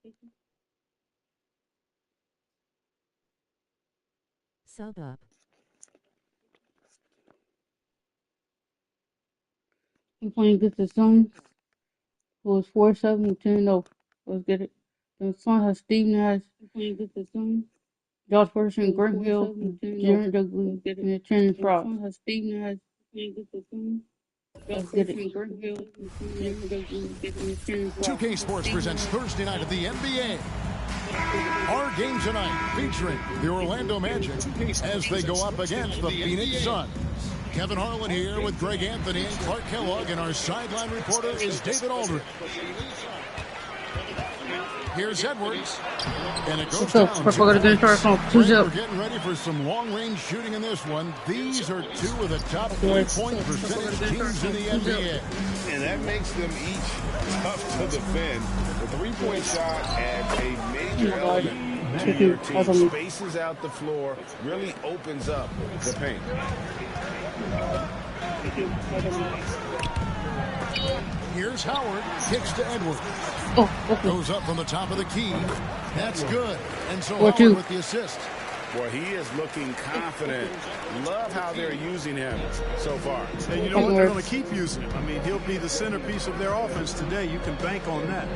Notification. Sub up. I'm playing Get the Sun. Who was 4-7-10. No, let's get it. The Sun has Steve Nash. I'm playing Get the Sun. Josh Person, Grant Hill, Jaron Dudley, and Channing Frog. The Sun has Steve Nash. Playing Get the Sun. Let's get it. 2K Sports presents Thursday night of the NBA. Our game tonight featuring the Orlando Magic as they go up against the Phoenix Suns. Kevin Harlan here with Greg Anthony and Clark Kellogg, and our sideline reporter is David Aldridge. Here's Edwards, and it goes down. We're getting ready for some long-range shooting in this one. These are two of the top three-point percentage teams in the NBA. And that makes them each tough to defend. The three-point shot adds a major element to your team. Spaces out the floor, really opens up the paint. Here's Howard, kicks to Edwards. Goes up from the top of the key. That's good. And so Howard with the assist. Boy, he is looking confident. Love how they're using him so far. And you know what? They're going to keep using him. I mean, he'll be the centerpiece of their offense today. You can bank on that.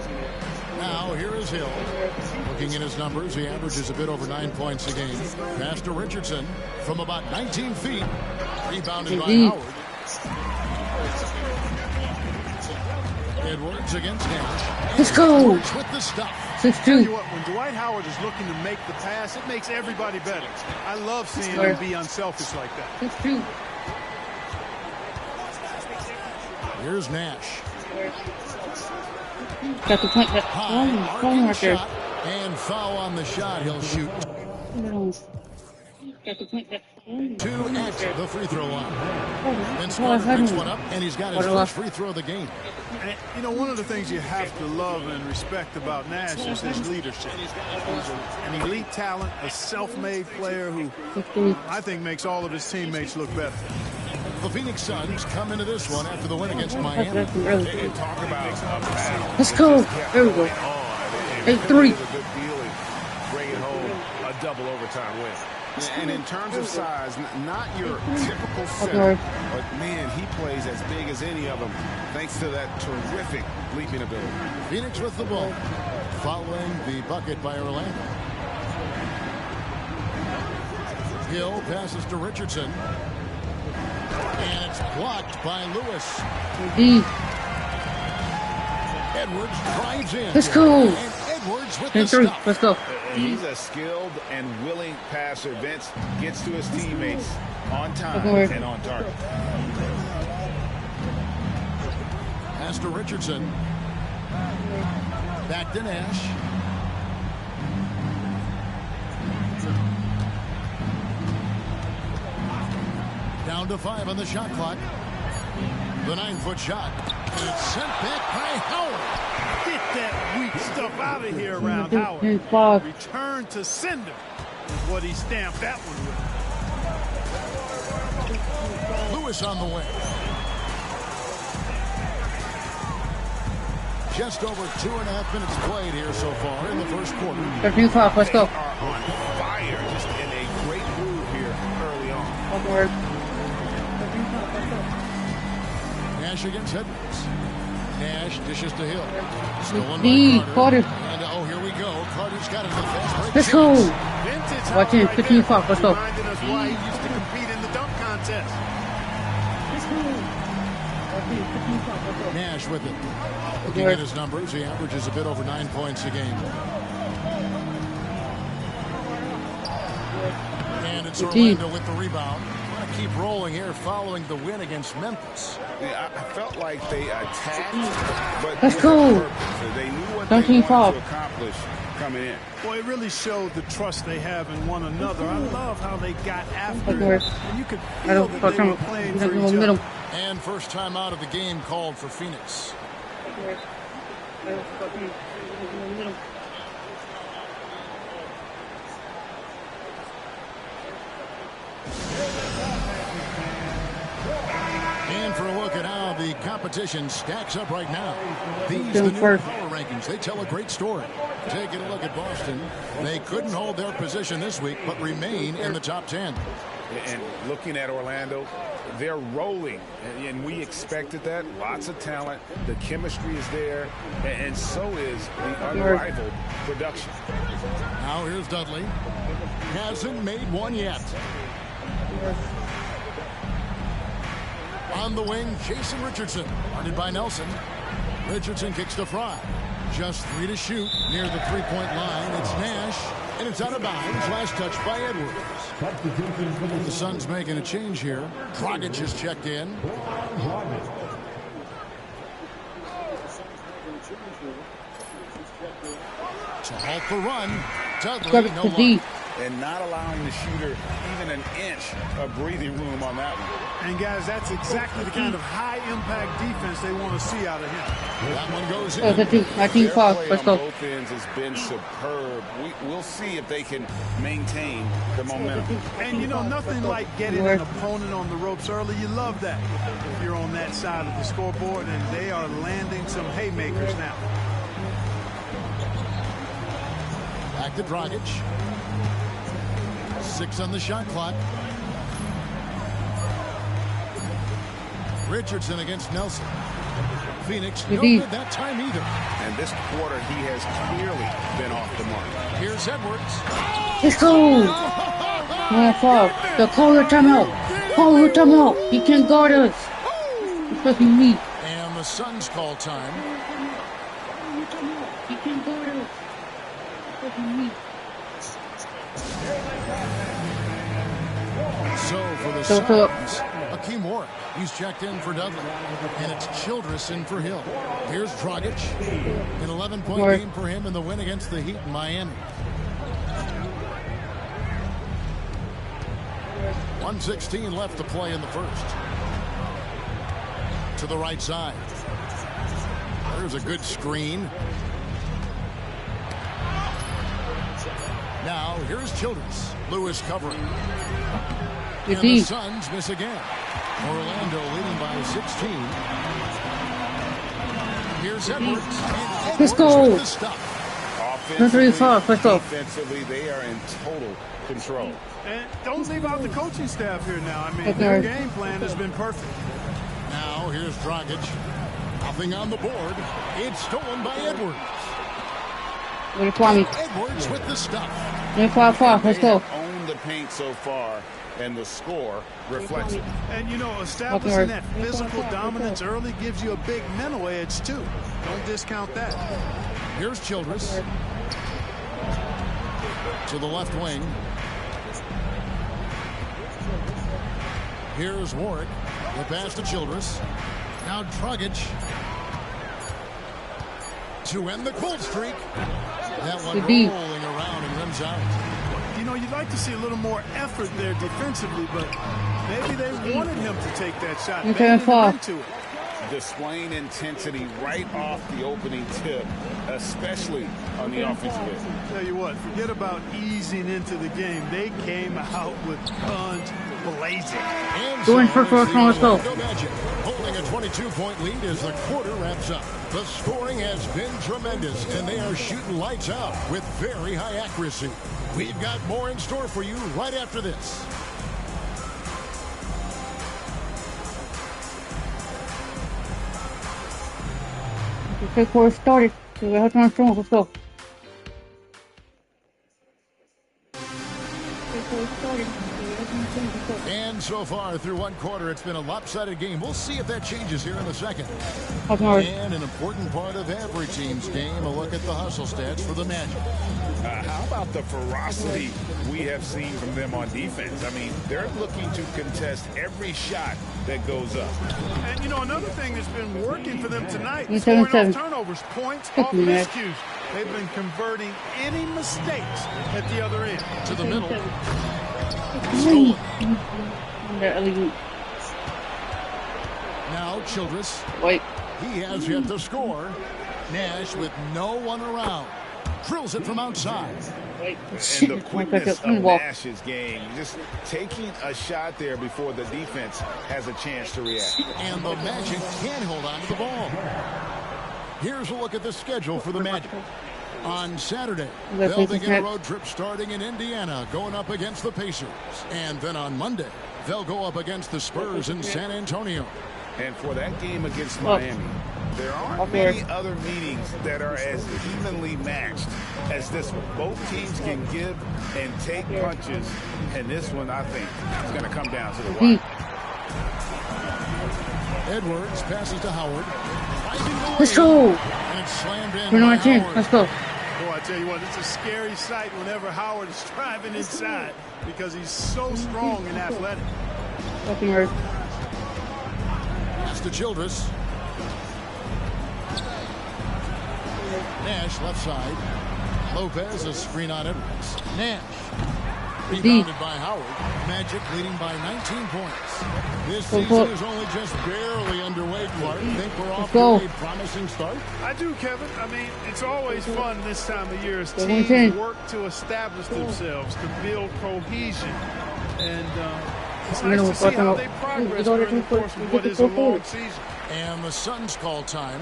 Now, here is Hill. Looking at his numbers, he averages a bit over 9 points a game. Pass to Richardson from about 19 feet. Rebounded by Howard. Edwards against Nash. Let's go. With the stuff. 6-2. When Dwight Howard is looking to make the pass, it makes everybody better. I love seeing him be unselfish like that. 6-2. Here's Nash. Got the point. High, right there. And foul on the shot. He'll shoot. Two at the free throw line. Then Smarter picks one up, and he's got his first free throw of the game. And, you know, one of the things you have to love and respect about Nash is his leadership. He's an elite talent, a self-made player who I think makes all of his teammates look better. The Phoenix Suns come into this one after the win against Miami. Talk about a battle. Let's go. There we go. 8-3. Bringing home a double overtime win. And in terms of size, not your typical center, but man, he plays as big as any of them thanks to that terrific leaping ability. Phoenix with the ball, following the bucket by Orlando. Hill passes to Richardson, and it's blocked by Lewis. Edwards drives in. Let's go. And Edwards with the 10-3. stuff. Let's go. He's a skilled and willing passer. Vince gets to his teammates on time and on target. Pass to Richardson. Back to Nash. Down to 5 on the shot clock. The 9-foot shot. And it's sent back by Howard. Get that weak stuff out of here around Howard. Return to sender is what he stamped that one with. Lewis on the way. Just over 2.5 minutes played here so far in the first quarter. 13-5. Let's go. They are on fire, just in a great move here early on. Nash against Edwards. Nash dishes to Hill. Stolen by Carter. And here we go. Carter's got it in the fast break. Let's go. Watch in. 15-5. Let's go. Reminding us why he used to compete in the dunk contest. Nash with it. Looking at his numbers, he averages a bit over 9 points a game. And it's Orlando with the rebound. Want to keep rolling here following the win against Memphis. Yeah, I felt like they attacked, but let's go. They knew what they wanted to accomplish coming in. Well, it really showed the trust they have in one another. I love how they got after it, and you could feel that they were playing for each other. And first time out of the game called for Phoenix. And for a look at how the competition stacks up right now. These are the new power rankings. They tell a great story. Taking a look at Boston. They couldn't hold their position this week, but remain in the top 10. And looking at Orlando, they're rolling, and we expected that. Lots of talent. The chemistry is there, and so is the unrivaled production. Now here's Dudley. Hasn't made one yet. On the wing, Jason Richardson, guarded by Nelson. Richardson kicks to Fry. Just 3 to shoot near the three-point line. It's Nash, and it's out of bounds. Last touch by Edwards. The Suns making a change here. Dragic has checked in. To halt the run. Dudley, no luck. And not allowing the shooter even an inch of breathing room on that one. And, guys, that's exactly the kind of high-impact defense they want to see out of him. That one goes in. I think foul. Let's go. Both ends has been superb. We'll see if they can maintain the momentum. And, you know, nothing like getting an opponent on the ropes early. You love that if you're on that side of the scoreboard, and they are landing some haymakers now. Back to Dragic. 6 on the shot clock. Richardson against Nelson. Phoenix, no good that time either. And this quarter, he has clearly been off the mark. Here's Edwards. Let's go. No foul. The call your timeout. Call your timeout. He can't guard us. Especially me. And the Suns call time. He can't guard us. Especially me. So for the Suns, Akeem Warwick, he's checked in for Dudley. And it's Childress in for Hill. Here's Dragic. An 11-point game for him in the win against the Heat in Miami. 1:16 left to play in the first. To the right side. There's a good screen. Now, here's Childress. Lewis covering. And the Suns miss again. Orlando leading by 16. Here's Edwards. Let's go. Offensively, they are in total control. And don't leave out the coaching staff here now. I mean, their game plan has been perfect. Now, here's Dragic. Nothing on the board. It's stolen by Edwards. Edwards with the stuff. Let's go. Own the paint so far, and the score reflects it. And, you know, establishing that physical dominance early gives you a big mental edge, too. Don't discount that. Here's Childress. To the left wing. Here's Warwick. The pass to Childress. Now Dragic. To end the cold streak. That one rolling around and rims out. You know, you'd like to see a little more effort there defensively, but maybe they wanted him to take that shot. Into it. Displaying intensity right off the opening tip, especially on the offensive end. Tell you what, forget about easing into the game. They came out with guns blazing. Going for first one, let's go. Holding a 22-point lead as the quarter wraps up. The scoring has been tremendous, and they are shooting lights out with very high accuracy. We've got more in store for you right after this. Okay, quarter started. So we have to run strong. Let's go. Okay, quarter started. And so far through one quarter, it's been a lopsided game. We'll see if that changes here in the second. And an important part of every team's game, a look at the hustle stats for the Magic. How about the ferocity we have seen from them on defense? I mean, they're looking to contest every shot that goes up. And, you know, another thing that's been working for them tonight is scoring off turnovers, points off miscues. They've been converting any mistakes at the other end. To the middle. Stolen. Now Childress. Wait. He has yet to score. Nash with no one around. Drills it from outside. And the quickness of Nash's game, just taking a shot there before the defense has a chance to react. And the Magic can hold on to the ball. Here's a look at the schedule for the Magic. On Saturday, they'll begin a road trip starting in Indiana, going up against the Pacers. And then on Monday, they'll go up against the Spurs in San Antonio. And for that game against Miami, there aren't many other meetings that are as evenly matched as this one. Both teams can give and take punches, and this one, I think, is going to come down to the wire. Edwards passes to Howard. Let's go. And it's slammed in. We're not team. Let's go. Boy, I tell you what, it's a scary sight whenever Howard is driving inside because he's so strong and athletic. Fucking hurt. Pass to Childress. Nash left side. Lopez a screen on Edwards. Nash. Rebounded by Howard. Magic leading by 19 points. This season is only just barely underway, Clark. Think we're off to a promising start? I do, Kevin. I mean, it's always fun this time of year as teams work to establish themselves, to build cohesion. And it's nice to see how they progress during the course of what is a long season. And the Suns call time.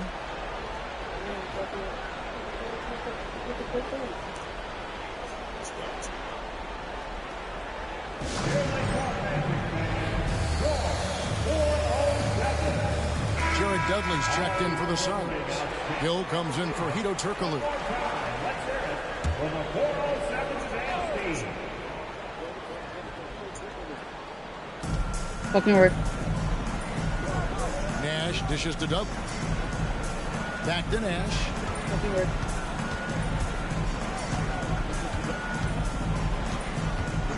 Jared Dudley's checked in for the Suns. Hill comes in for Hito Turkoglu. Fucking hurt. Nash dishes to Dudley. Back to Nash. Fucking hurt.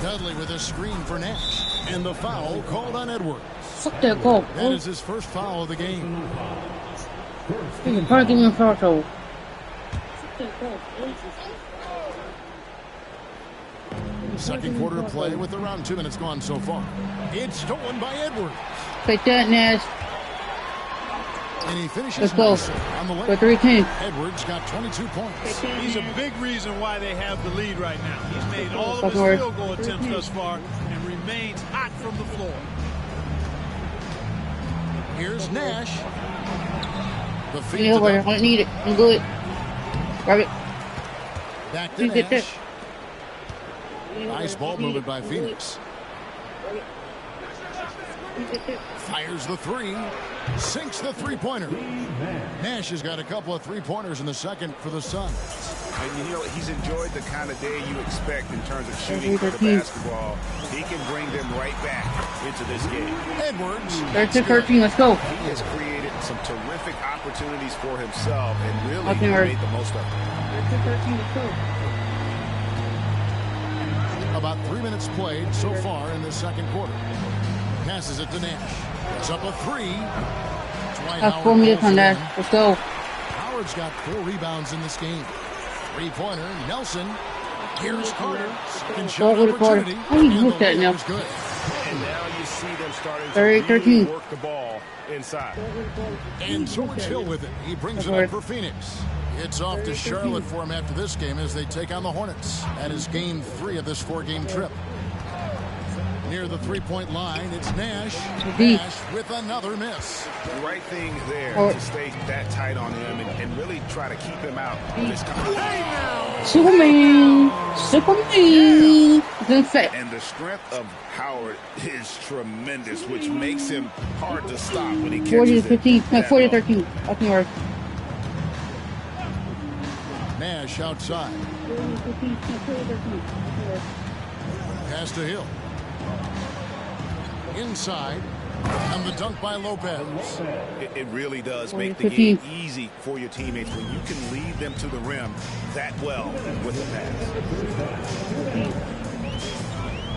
Dudley with a screen for Nash. And the foul called on Edwards. Fuck that goal. That is his first foul of the game. He's trying to give me a foul trouble. Second quarter of play with around 2 minutes gone so far. It's stolen by Edwards. Take that, Nash. And he finishes Let's go. on the way. For 3-10. Edwards got 22 points. He's a big reason why they have the lead right now. He's made all of his field goal attempts thus far and remains hot from the floor. Here's Nash. The I feed to Dudley. don't need it. I'm good. Grab it. Back to Nash. Nice ball movement by Phoenix. Fires the three. Sinks the three-pointer. Nash has got a couple of three-pointers in the second for the Suns. And you know, he's enjoyed the kind of day you expect in terms of shooting for the basketball. He can bring them right back into this game. Edwards. 13-13, let's go. He has created some terrific opportunities for himself and really made the most of them. 13-13, let's go. About 3 minutes played so far in the second quarter. Passes it to Nash. It's up a three. That's 4 minutes on that. Let's go. Howard's got 4 rebounds in this game. Three-pointer, Nelson. Here's Carter. Second shot opportunity. How do you look at now? Good. And now you see them starting to 13. really work the ball inside. And so much Hill with it. He brings it up for Phoenix. It's off to Charlotte for him after this game as they take on the Hornets. That is game 3 of this 4-game trip. Near the three-point line, it's Nash. Nash with another miss. The right thing there to stay that tight on him and really try to keep him out of this competition. Superman! Superman! And the strength of Howard is tremendous, which makes him hard to stop when he catches 40-13. Fucking hurt. Nash outside. Pass to Hill. Inside. And the dunk by Lopez. It really does make the game easy for your teammates when you can lead them to the rim that well with the pass.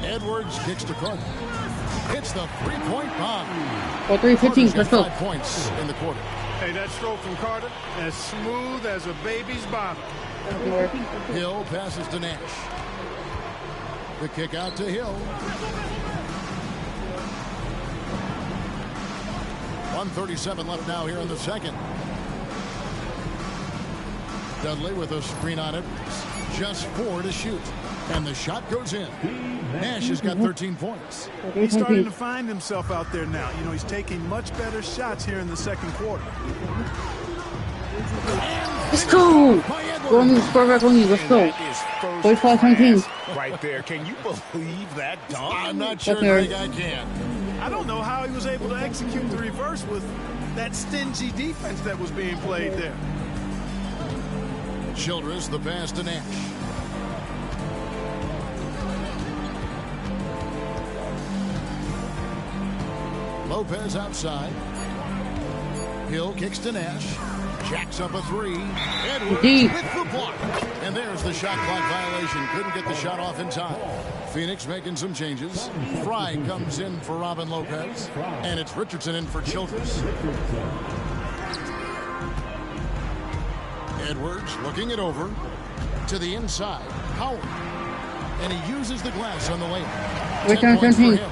Edwards kicks to Carter. Hits the three-point bomb. For 3:15, let's go. 5 points in the quarter. Hey, that stroke from Carter, as smooth as a baby's bottom. Hill passes to Nash. The kick out to Hill. 1:37 left now here in the second. Dudley with a screen on it. Just 4 to shoot. And the shot goes in. Nash has got 13 points. He's starting to find himself out there now. You know, he's taking much better shots here in the second quarter. Let's go. Go on, score back on you. Let's go. 45-17. Right there. Can you believe that dunk? I'm not sure I can. I don't know how he was able to execute the reverse with that stingy defense that was being played there. Childress, the pass to Nash. Lopez outside. Hill kicks to Nash. Jacks up a three. Edwards with the block. And there's the shot clock violation. Couldn't get the shot off in time. Phoenix making some changes. Fry comes in for Robin Lopez. And it's Richardson in for Childress. Edwards looking it over to the inside. Howard. And he uses the glass on the lane. 10 points for him.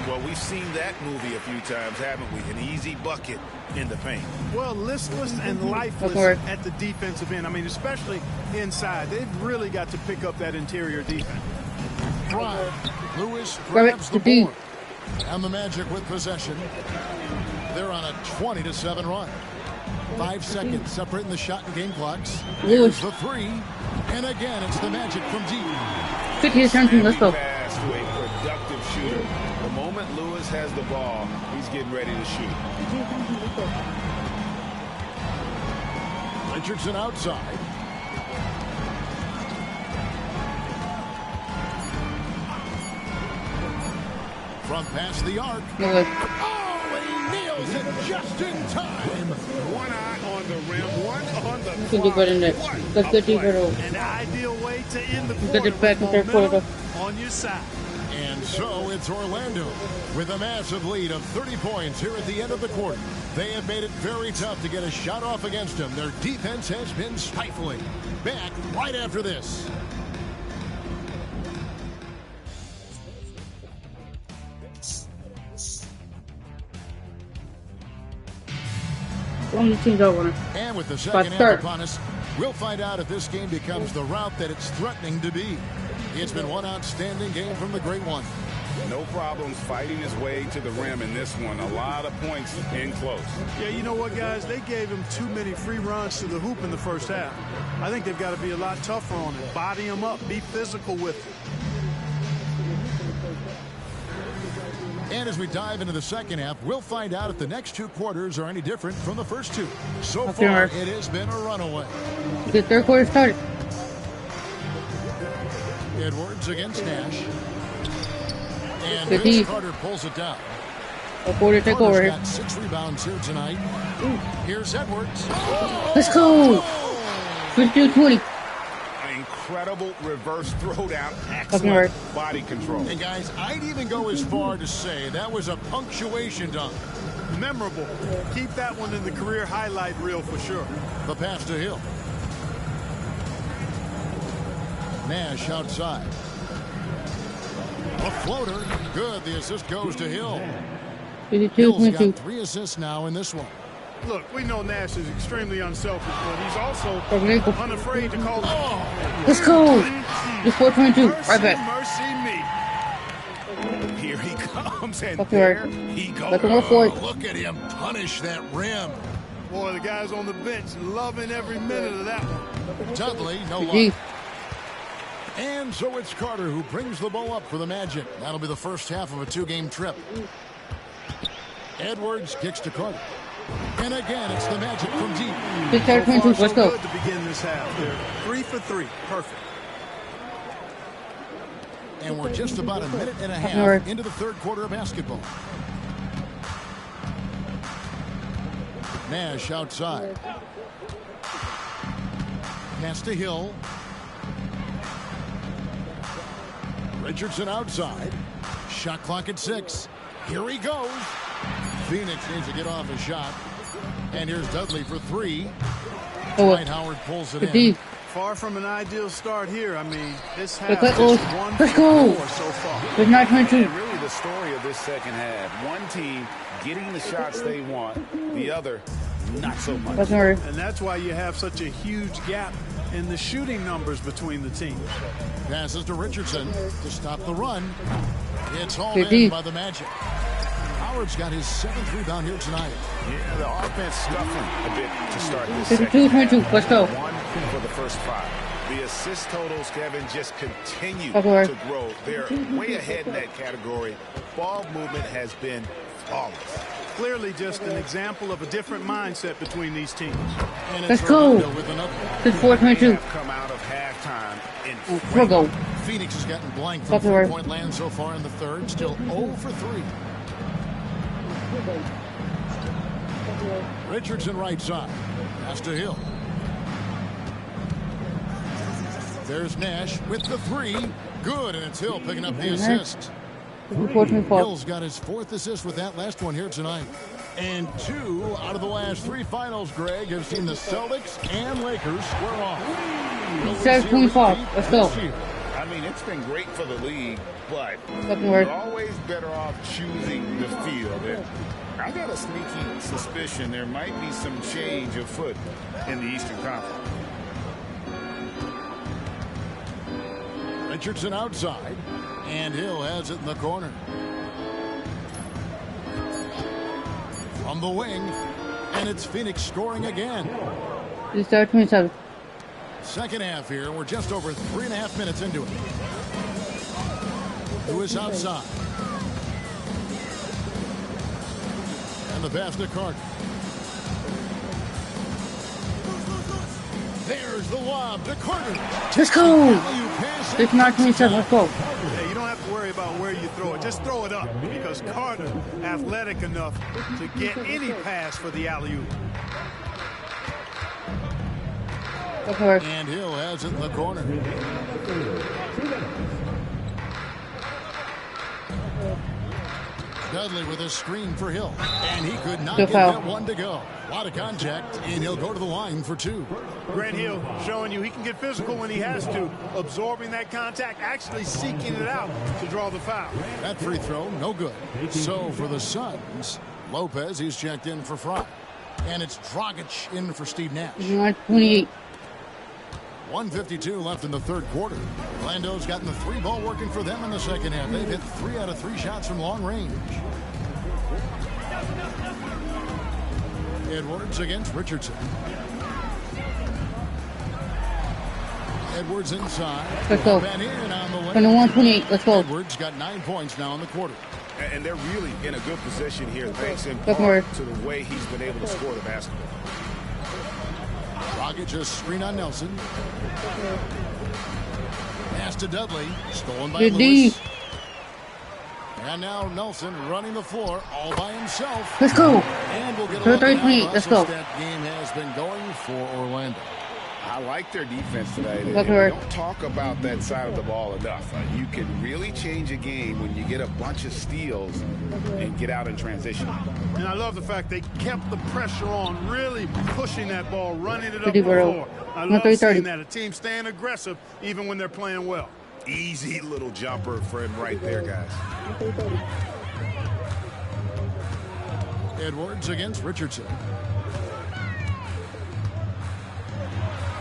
Well, we've seen that movie a few times, haven't we? An easy bucket in the paint. Well, listless and lifeless at the defensive end. I mean, especially inside. They've really got to pick up that interior defense. Lewis grabs the board. And the Magic with possession. They're on a 20-7 run. 5 seconds separating the shot and game clocks. Here's the three. And again, it's the Magic from deep. 50-17, let's go. Pass to a productive shooter. The moment Lewis has the ball, he's getting ready to shoot. Richardson outside. From past the arc. Good. Oh, he nails it just in time. One eye on the rim, one on the Let's do better next. Let's get deeper though. An ideal way to end the Get it back in third quarter. on your side. And so it's Orlando with a massive lead of 30 points here at the end of the quarter. They have made it very tough to get a shot off against them. Their defense has been stifling. Back right after this. Only teams are winning. And with the second half upon us, we'll find out if this game becomes the route that it's threatening to be. It's been one outstanding game from the Great One. No problems fighting his way to the rim in this one. A lot of points in close. Yeah, you know what, guys? They gave him too many free runs to the hoop in the first half. I think they've got to be a lot tougher on him. Body him up. Be physical with him. And as we dive into the second half, we'll find out if the next 2 quarters are any different from the first 2. So far, it has been a runaway. The third quarter started. Edwards against Nash. And Vince Carter pulls it down. A quarter take over here. Got 6 rebounds here tonight. Here's Edwards. Let's go. 52-20. Incredible reverse throwdown. Excellent body control. And guys, I'd even go as far to say that was a punctuation dunk. Memorable. Keep that one in the career highlight reel for sure. The pass to Hill. Nash outside. A floater. Good. The assist goes to Hill. Hill's got 3 assists now in this one. Look, we know Nash is extremely unselfish, but he's also unafraid to call it. Let's go. It's 4:22. Right back. Mercy me. Here he comes, and Okay. there he goes. Look Look at him punish that rim. Boy, the guys on the bench loving every minute of that one. Dudley, no luck. And so it's Carter who brings the ball up for the Magic. That'll be the first half of a 2-game trip. Edwards kicks to Carter. And again, it's the Magic from deep. Let's go. Good to begin this half. They're 3 for 3. Perfect. And we're just about a minute and a half into the third quarter of basketball. Nash outside. Pass to Hill. Richardson outside. Shot clock at 6. Here he goes. Phoenix needs to get off a shot. And here's Dudley for 3. Dwight Howard pulls it in. Far from an ideal start here. I mean, this half just 1 for 4 so far. Good night, really the story of this second half. One team getting the shots they want, the other not so much. And that's why you have such a huge gap in the shooting numbers between the teams. Passes to Richardson to stop the run. It's hauled in by the Magic. Howard's got his 7th rebound here tonight. Yeah, the offense scuffling a bit to start this 52-22. Let's go. 1 for the first 5. The assist totals, Kevin, just continue to grow. They're way ahead in that category. Ball movement has been flawless. Clearly just an example of a different mindset between these teams. And let's go. 54-22. Come out of halftime in go. Phoenix has gotten blank from 3-point land so far in the third. Still 0 for 3. Richardson right side. Pass to Hill. There's Nash with the 3. Good, and it's Hill picking up the assist. Hill's got his 4th assist with that last one here tonight. And 2 out of the last 3 finals, Greg, have seen the Celtics and Lakers square off. 7-25. Let's go. I mean, it's been great for the league, but you're always better off choosing the field. And I got a sneaky suspicion there might be some change afoot in the Eastern Conference. Richardson outside, and Hill has it in the corner. From the wing, and it's Phoenix scoring again. 27. Second half here, we're just over 3.5 minutes into it. Lewis outside. And the pass to Carter. There's the lob to Carter. Let's go. 59-27. Let's go. Yeah, you don't have to worry about where you throw it. Just throw it up because Carter athletic enough to get any pass for the alley-oop. And Hill has it in the corner. Dudley with a screen for Hill. And he could not get that one to go. A lot of contact, and he'll go to the line for 2. Grant Hill showing you he can get physical when he has to. Absorbing that contact, actually seeking it out to draw the foul. That free throw, no good. So for the Suns, Lopez, he's checked in for Fry. And it's Dragic in for Steve Nash. 28. 1:52 left in the third quarter. Orlando's gotten the 3-ball working for them in the second half. They've hit 3 out of 3 shots from long range. Edwards against Richardson. Edwards inside. Let's go. 21-28. Let's go. Edwards got 9 points now in the quarter. And they're really in a good position here, thanks in part to the way he's been able to score the basketball. Dragic a screen on Nelson. Pass to Dudley. Stolen by Lewis. And now Nelson running the floor all by himself. Let's go. And we'll get a 33. Let's go. That game has been going for Orlando. I like their defense today. They don't talk about that side of the ball enough. You can really change a game when you get a bunch of steals and get out in transition. And I love the fact they kept the pressure on, really pushing that ball, running it up the floor. I love seeing that, a team staying aggressive even when they're playing well. Easy little jumper for him right there, guys. Edwards against Richardson.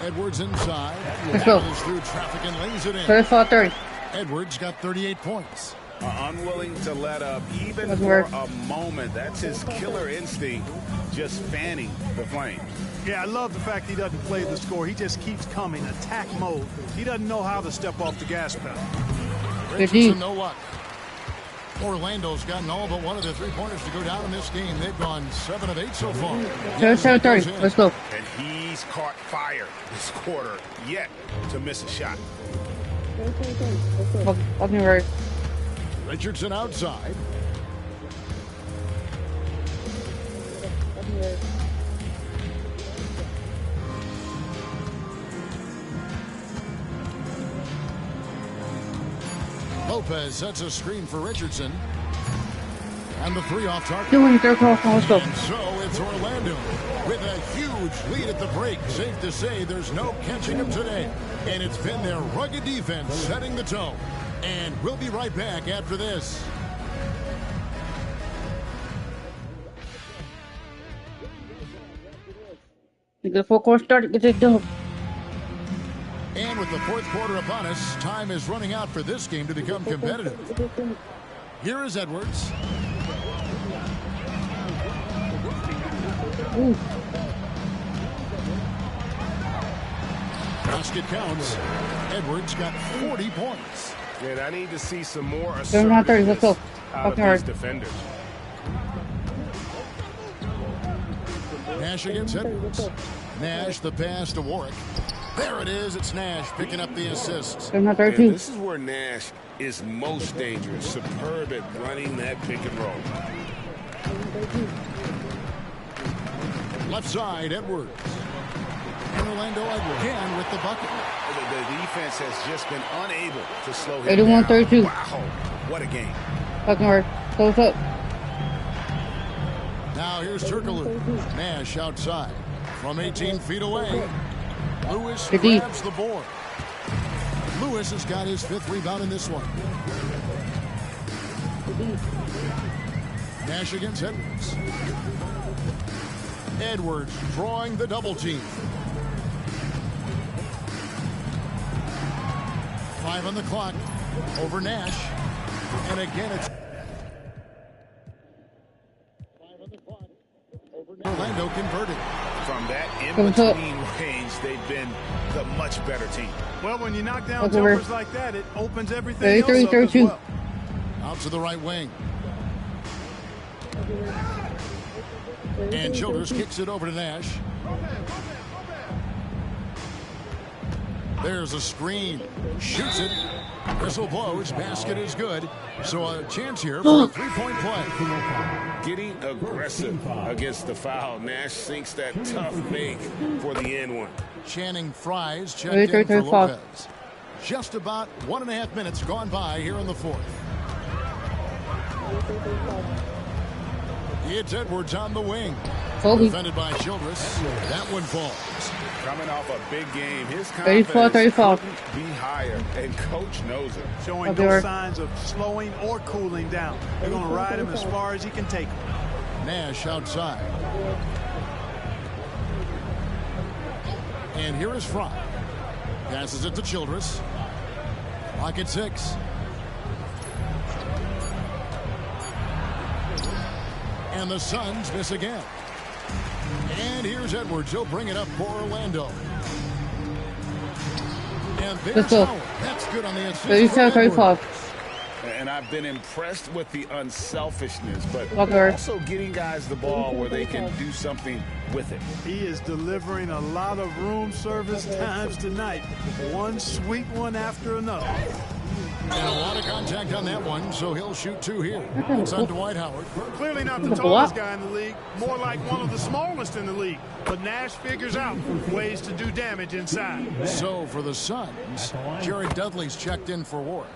Edwards inside. Let's go. Through traffic and lays it in. 34-30. Edwards got 38 points. Unwilling to let up even for a moment. That's his killer instinct, just fanning the flame. Yeah, I love the fact he doesn't play the score. He just keeps coming, attack mode. He doesn't know how to step off the gas pedal. Richardson, no luck. Orlando's gotten all but one of the 3-pointers to go down in this game. They've gone 7 of 8 so far. 37-30. Let's go. And he's caught fire this quarter, yet to miss a shot. Fucking right. Richardson outside. Lopez sets a screen for Richardson. And the three off target. Doing third cross on. Let's go. And so it's Orlando with a huge lead at the break. Safe to say there's no catching them today. And it's been their rugged defense setting the tone. And we'll be right back after this. Get the full course started. Get it done. And with the fourth quarter upon us, time is running out for this game to become competitive. Here is Edwards. Ooh. Basket counts. Edwards got 40 points. And I need to see some more They're not 30. Let's go. assertiveness out of Fucking these hard. defenders. Nash against Edwards. Nash the pass to Warwick. There it is. It's Nash picking up the assists. They're not And 32. this is where Nash is most dangerous. Superb at running that pick and roll. Left side, Edwards. And Orlando Edwards again with the bucket. The defense has just been unable to slow him 81, down. 32. Wow, what a game. Fucking hard. Close up. Now here's Turkoglu. Nash outside from 18 feet away. Lewis grabs the board. Lewis has got his fifth rebound in this one. Nash against Edwards. Edwards drawing the double team. 5 on the clock. Over Nash. And again it's Orlando converted. From that in-between range, they've been the much better team. Well, when you knock down That's over. jumpers like that, it opens everything 33, else up as 32. well. Out to the right wing. And Childress kicks it over to Nash. There's a screen. Shoots it. Whistle blows. Basket is good. So a chance here for a three-point play. Getting aggressive against the foul. Nash sinks that tough make for the end one. Channing Fries checked in for Lopez. Just about 1.5 minutes gone by here in the fourth. It's Edwards on the wing. Kobe. Defended by Childress. That one falls. Coming off a big game, his 34, confidence 34. couldn't be higher, and coach knows it. Showing Okay, no right. signs of slowing or cooling down. They're going to ride him as far as he can take him. Nash outside. And here is Fry. Passes it to Childress. Clock at 6. And the Suns miss again. And here's Edwards. He'll bring it up for Orlando. And there's Let's go. Howard. That's good on the assist. 37, 35. And I've been impressed with the unselfishness, but Okay. also getting guys the ball where they can do something with it. He is delivering a lot of room service times tonight. One sweet one after another. And a lot of contact on that one, so he'll shoot 2 here. It's on Dwight Howard. Clearly not the tallest guy in the league, more like one of the smallest in the league. But Nash figures out ways to do damage inside. So for the Suns, Jared Dudley's checked in for Warwick.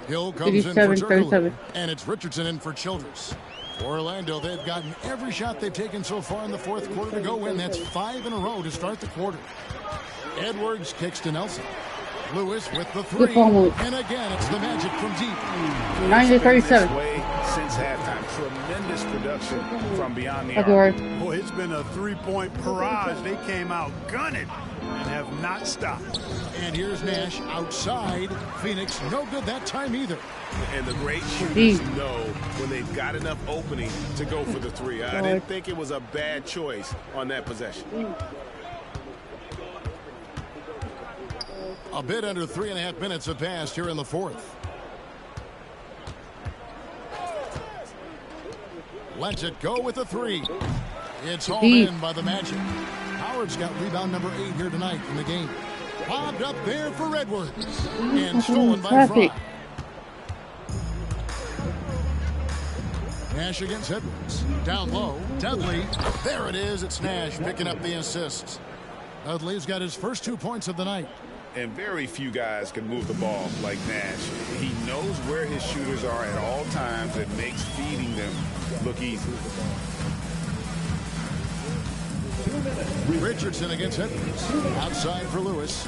Hill comes in 37, for 37. Turkoglu, and it's Richardson in for Childress. For Orlando, they've gotten every shot they've taken so far in the fourth quarter to go in. That's 5 in a row to start the quarter. Edwards kicks to Nelson. Lewis with the 3. And again, it's the Magic from deep. 90, 37. This way since halftime. Tremendous production from beyond the Okay, arc. right. Boy, it's been a three-point barrage. They came out gunning and have not stopped. And here's Nash outside. Phoenix, no good that time either. And the great shooters know when they've got enough opening to go for the 3. I didn't think it was a bad choice on that possession. A bit under 3.5 minutes have passed here in the fourth. Lets it go with the 3. It's hauled in by the Magic. Howard's got rebound number 8 here tonight in the game. Bobbed up there for Edwards. And stolen by Fry. Nash against Edwards. Down low. Dudley. There it is. It's Nash picking up the assist. Dudley's got his first 2 points of the night. And very few guys can move the ball like Nash. He knows where his shooters are at all times and makes feeding them look easy. Richardson against Edwards. Outside for Lewis.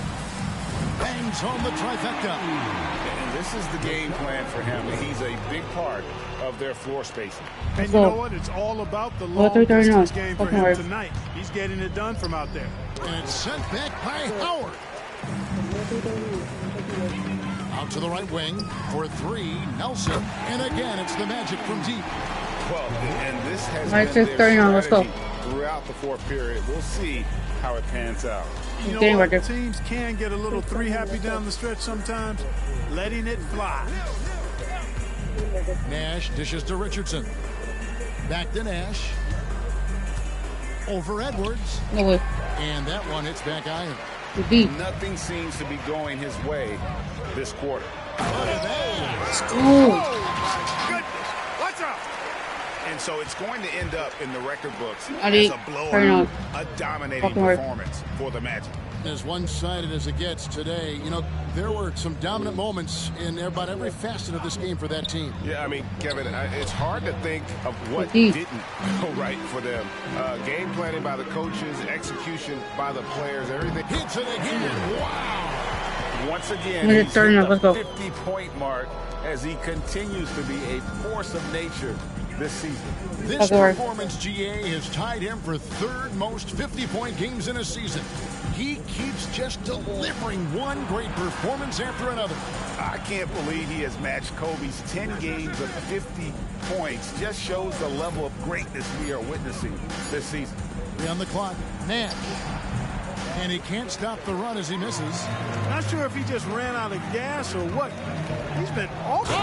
Bangs home the trifecta. And this is the game plan for him. He's a big part of their floor spacing. And you know what? It's all about the long distance game for him tonight. He's getting it done from out there. And it's sent back by Howard. Out to the right wing for three, Nelson. And again, it's the Magic from deep. Well, and this has been their strategy throughout the fourth period. We'll see how it pans out. You know what? Teams can get a little three happy down the stretch sometimes, letting it fly. Nash dishes to Richardson. Back to Nash. Over Edwards. And that one hits back iron. Nothing seems to be going his way this quarter. And so it's going to end up in the record books as a blowout, a dominating performance for the Magic. As one-sided as it gets today, you know, there were some dominant moments in about every facet of this game for that team. Yeah, I mean, Kevin, it's hard to think of what didn't go right for them. Game planning by the coaches, execution by the players, everything. Hits it again. Wow. Once again, he's hit the 50-point mark as he continues to be a force of nature this season. This performance, GA, has tied him for third most 50-point games in a season. He keeps just delivering one great performance after another. I can't believe he has matched Kobe's 10 games of 50 points. Just shows the level of greatness we are witnessing this season. 3 on the clock. Nash. And he can't stop the run as he misses. Not sure if he just ran out of gas or what. He's been awesome.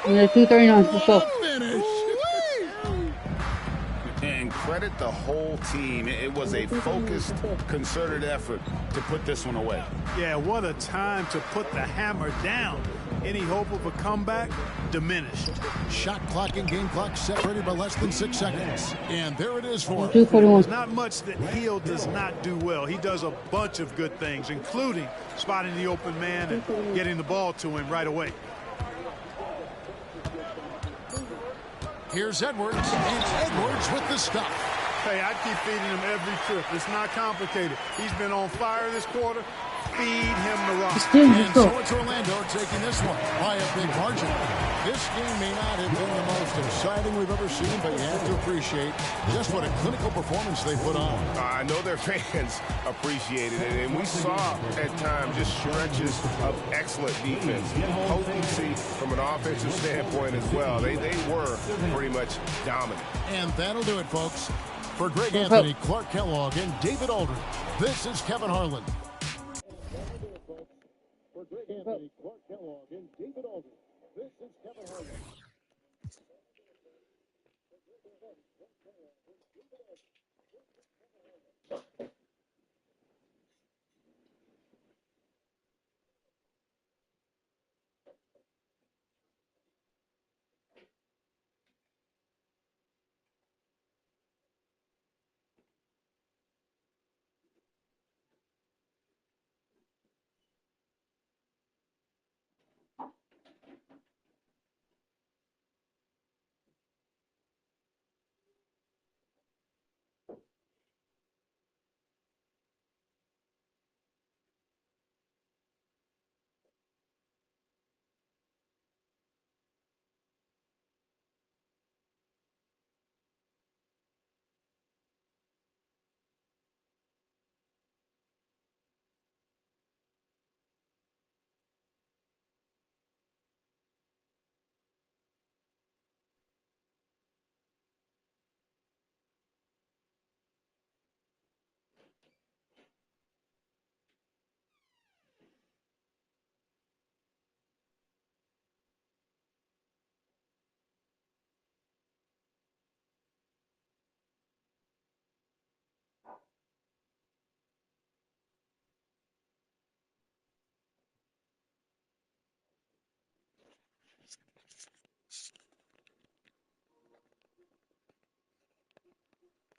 Yeah, 2:39. Let's go. And credit the whole team. It was a focused, concerted effort to put this one away. Yeah, what a time to put the hammer down. Any hope of a comeback diminished. Shot clock and game clock separated by less than 6 seconds. And there it is for him. 2:41. There's not much that Hill does not do well. He does a bunch of good things, including spotting the open man and getting the ball to him right away. Here's Edwards, and Edwards with the stuff. Hey, I keep feeding him every trip. It's not complicated. He's been on fire this quarter. Feed him the rock. And so it's Orlando taking this one by a big margin. This game may not have been the most exciting we've ever seen, but you have to appreciate just what a clinical performance they put on. I know their fans appreciated it, and we saw at times just stretches of excellent defense, potency from an offensive standpoint as well. They were pretty much dominant. And that'll do it, folks. For Greg Anthony, Clark Kellogg, and David Aldridge, this is Kevin Harlan. For Greg Anthony, Clark Kellogg, and David Aldridge.